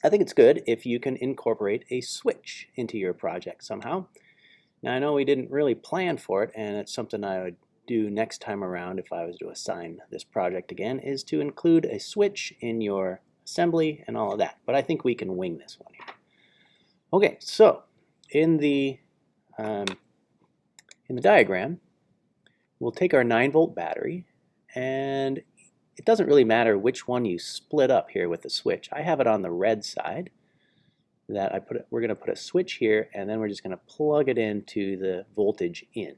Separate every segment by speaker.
Speaker 1: I think it's good if you can incorporate a switch into your project somehow. Now I know we didn't really plan for it, and it's something I would do next time around if I was to assign this project again, is to include a switch in your assembly and all of that. But I think we can wing this one here. Okay, so in the diagram, we'll take our 9-volt battery, and it doesn't really matter which one you split up here with the switch. I have it on the red side. We're going to put a switch here, and then we're just going to plug it into the voltage in.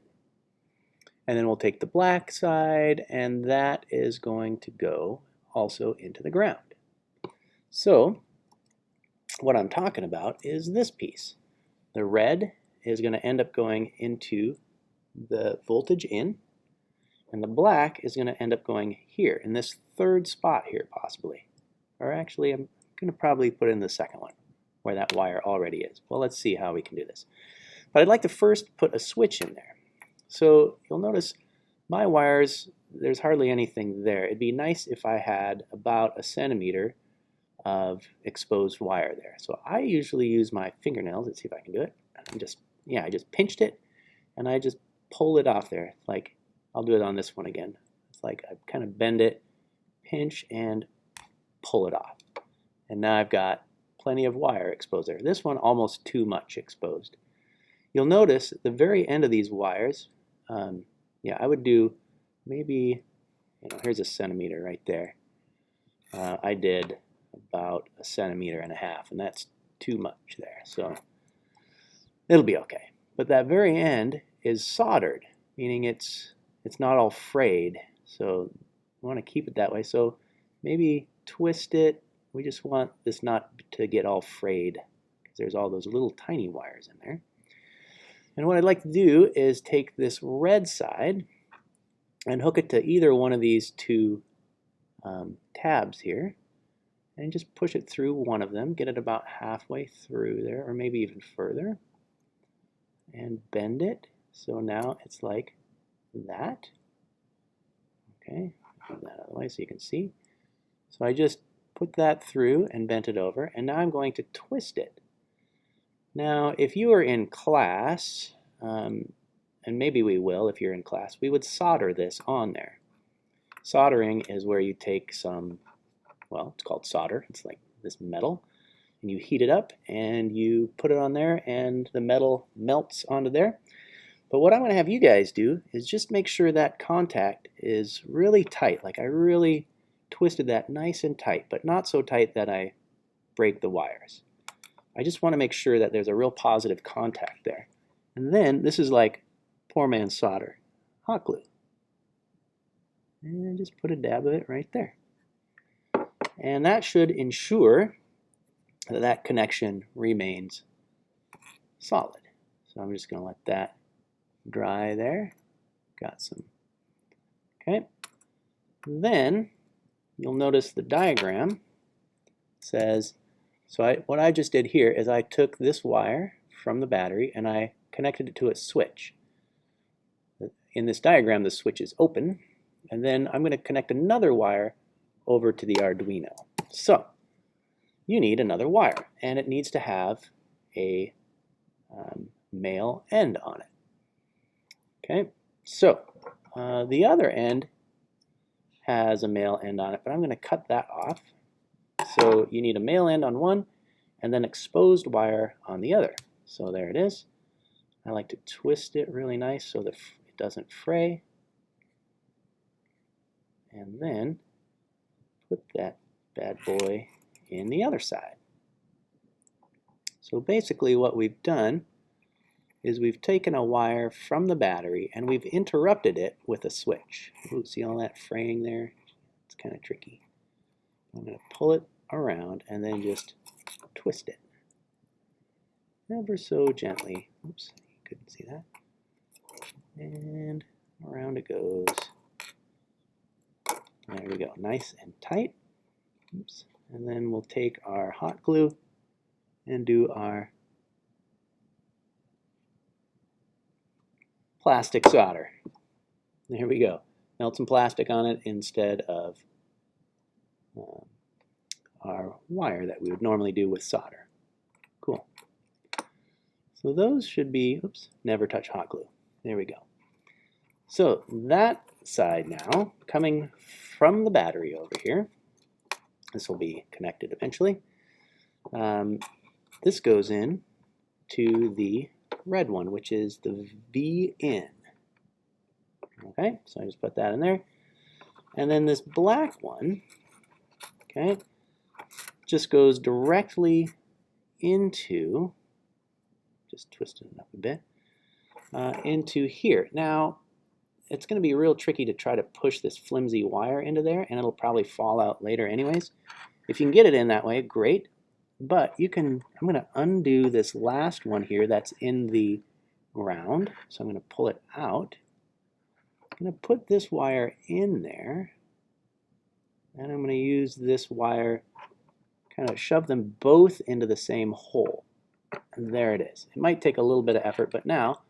Speaker 1: And then we'll take the black side, and that is going to go also into the ground. So what I'm talking about is this piece. The red is going to end up going into the voltage in, and the black is going to end up going here in this third spot here possibly. Or actually, I'm going to probably put in the second one where that wire already is. Well, let's see how we can do this. But I'd like to first put a switch in there. So you'll notice my wires, there's hardly anything there. It'd be nice if I had about 1 centimeter of exposed wire there. So I usually use my fingernails. Let's see if I can do it. I just pinched it, and I just pull it off there. Like, I'll do it on this one again. It's like I kind of bend it, pinch, and pull it off. And now I've got plenty of wire exposed there. This one almost too much exposed. You'll notice at the very end of these wires, I would do maybe, here's 1 centimeter right there. I did about 1.5 centimeters, and that's too much there. So it'll be okay. But that very end is soldered, meaning it's not all frayed. So we want to keep it that way. So maybe twist it. We just want this not to get all frayed because there's all those little tiny wires in there. And what I'd like to do is take this red side and hook it to either one of these two tabs here, and just push it through one of them, get it about halfway through there, or maybe even further, and bend it. So now it's like that. Okay, move that out of the way so you can see. So I just put that through and bent it over, and now I'm going to twist it. Now, if you are in class, and maybe we will if you're in class, we would solder this on there. Soldering is where you take some, well, it's called solder. It's like this metal, and you heat it up, and you put it on there, and the metal melts onto there. But what I'm going to have you guys do is just make sure that contact is really tight. Like I really twisted that nice and tight, but not so tight that I break the wires. I just want to make sure that there's a real positive contact there. And then this is like poor man's solder, hot glue. And just put a dab of it right there. And that should ensure that that connection remains solid. So I'm just going to let that dry there. Got some. Okay. Then you'll notice the diagram says, what I just did here is I took this wire from the battery and I connected it to a switch. In this diagram, the switch is open, and then I'm going to connect another wire over to the Arduino. So you need another wire, and it needs to have a male end on it. Okay, so the other end has a male end on it, but I'm going to cut that off. So you need a male end on one and then exposed wire on the other. So there it is. I like to twist it really nice so that it doesn't fray. And then put that bad boy in the other side. So basically what we've done is we've taken a wire from the battery and we've interrupted it with a switch. Ooh, see all that fraying there? It's kind of tricky. I'm going to pull it around and then just twist it ever so gently. Oops, you couldn't see that. And around it goes. There we go, nice and tight. Oops. And then we'll take our hot glue and do our plastic solder. There we go. Melt some plastic on it instead of our wire that we would normally do with solder. Cool. So those should be, oops, never touch hot glue. There we go. So that side now, coming from the battery over here, this will be connected eventually. This goes in to the red one, which is the V in. Okay, so I just put that in there. And then this black one, okay, just goes directly into, just twisting it up a bit, into here. Now, it's going to be real tricky to try to push this flimsy wire into there, and it'll probably fall out later anyways. If you can get it in that way, great. But you can, I'm going to undo this last one here that's in the ground. So I'm going to pull it out. I'm going to put this wire in there. And I'm going to use this wire, kind of shove them both into the same hole. And there it is. It might take a little bit of effort, but now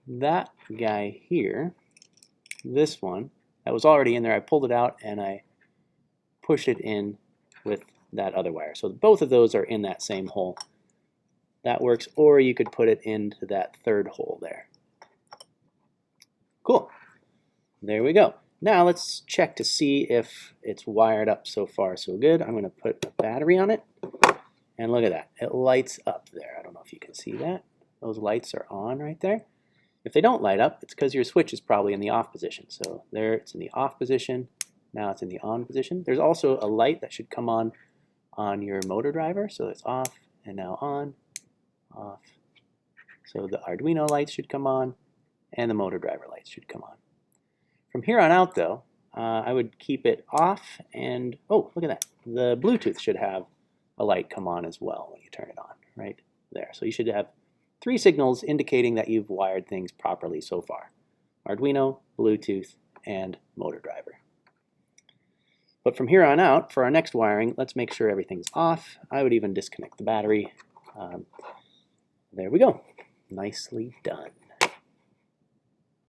Speaker 1: that guy here, this one, that was already in there, I pulled it out and I pushed it in with that other wire. So both of those are in that same hole. That works, or you could put it into that third hole there. Cool. There we go. Now let's check to see if it's wired up so far so good. I'm going to put a battery on it, and look at that. It lights up there. I don't know if you can see that. Those lights are on right there. If they don't light up, it's because your switch is probably in the off position. So there it's in the off position. Now it's in the on position. There's also a light that should come on your motor driver. So it's off and now on, off. So the Arduino lights should come on and the motor driver lights should come on. From here on out though, I would keep it off, and oh, look at that. The Bluetooth should have a light come on as well when you turn it on, right there. So you should have 3 signals indicating that you've wired things properly so far. Arduino, Bluetooth, and motor driver. But from here on out, for our next wiring, let's make sure everything's off. I would even disconnect the battery. There we go. Nicely done.